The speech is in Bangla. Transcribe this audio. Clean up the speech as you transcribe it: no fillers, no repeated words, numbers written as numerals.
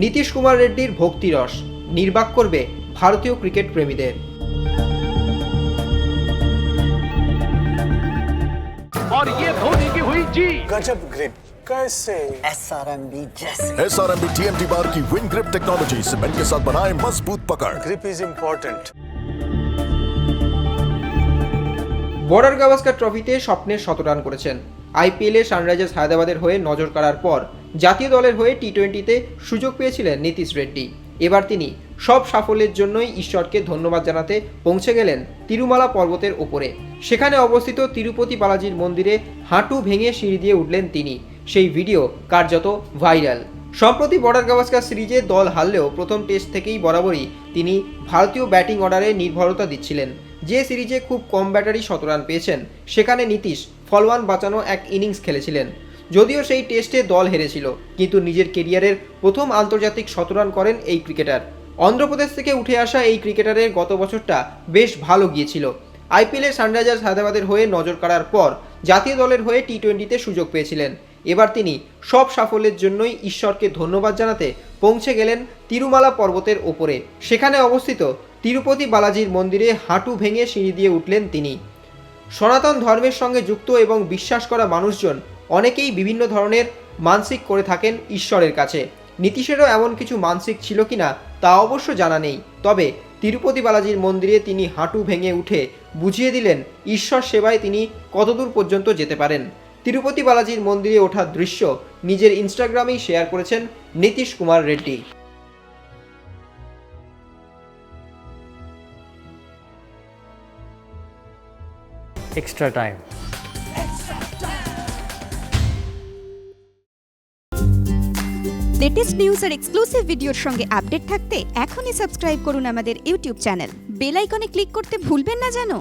নীতিশ কুমার রেড্ডির ভক্তিরস নির্বাক করবে ভারতীয় ক্রিকেট প্রেমীদের। और ये धोनी की हुई जी गजब ग्रिप कैसे SRMB जैसे SRMB TMT बार की विन ग्रिप टेक्नोलॉजी सीमेंट के साथ बनाए मजबूत पकड़। Grip is important. Border Gavaskar ট্রফিতে স্বপ্নের ১৭ রান করেছেন। আইপিএলে সানরাইজার্স হায়দ্রাবাদের হয়ে নজর কাড়ার পর জাতীয় দলের হয়ে টি-20তে সুযোগ পেয়েছিলেন নীতিশ রেড্ডি। এবার তিনি সব সাফল্যের জন্যই ঈশ্বরকে ধন্যবাদ জানাতে পৌঁছে গেলেন তিরুমালা পর্বতের ওপরে। সেখানে অবস্থিত তিরুপতি বালাজির মন্দিরে হাঁটু ভেঙে সিঁড়ি দিয়ে উঠলেন তিনি। সেই ভিডিও কার্যত ভাইরাল। সম্প্রতি বর্ডার গাভাস্কার সিরিজে দল হারলেও প্রথম টেস্ট থেকেই বরাবরই তিনি ভারতীয় ব্যাটিং অর্ডারে নির্ভরতা দিচ্ছিলেন। যে সিরিজে খুব কম ব্যাটারি ১৭ রান পেয়েছেন, সেখানে নীতিশ ফলওয়ান বাঁচানো এক ইনিংস খেলেছিলেন। যদিও সেই টেস্টে দল হেরেছিল, কিন্তু নিজের কেরিয়ারের প্রথম আন্তর্জাতিক ১৭ রান করেন এই ক্রিকেটার। অন্ধ্রপ্রদেশ থেকে উঠে আসা এই ক্রিকেটারের গত বছরটা বেশ ভালো গিয়েছিল। আইপিএলে সানরাইজার্স হায়দ্রাবাদের হয়ে নজর কাড়ার পর জাতীয় দলের হয়ে টি-20তে সুযোগ পেয়েছিলেন। এবার তিনি সব সাফল্যের জন্যই ঈশ্বরকে ধন্যবাদ জানাতে পৌঁছে গেলেন তিরুমালা পর্বতের ওপরে। সেখানে অবস্থিত তিরুপতি বালাজির মন্দিরে হাঁটু ভেঙে সিঁড়ি দিয়ে উঠলেন তিনি। সনাতন ধর্মের সঙ্গে যুক্ত এবং বিশ্বাস করা মানুষজন অনেকেই বিভিন্ন ধরনের মানসিক করে থাকেন ঈশ্বরের কাছে। নীতিশেরও এমন কিছু মানসিক ছিল কিনা তা অবশ্য জানা নেই, তবে তিরুপতি বালাজির মন্দিরে তিনি হাঁটু ভেঙে উঠে বুঝিয়ে দিলেন ঈশ্বর সেবায় তিনি কতদূর পর্যন্ত যেতে পারেন। তিরুপতি বালাজির মন্দিরে ওঠার দৃশ্য নিজের ইনস্টাগ্রামেই শেয়ার করেছেন Nitish Kumar Reddy. Extra time. Latest news আর এক্সক্লুসিভ ভিডিওর সঙ্গে আপডেট থাকতে এখনই সাবস্ক্রাইব করুন আমাদের ইউটিউব চ্যানেল। বেল আইকনে ক্লিক করতে ভুলবেন না যেন।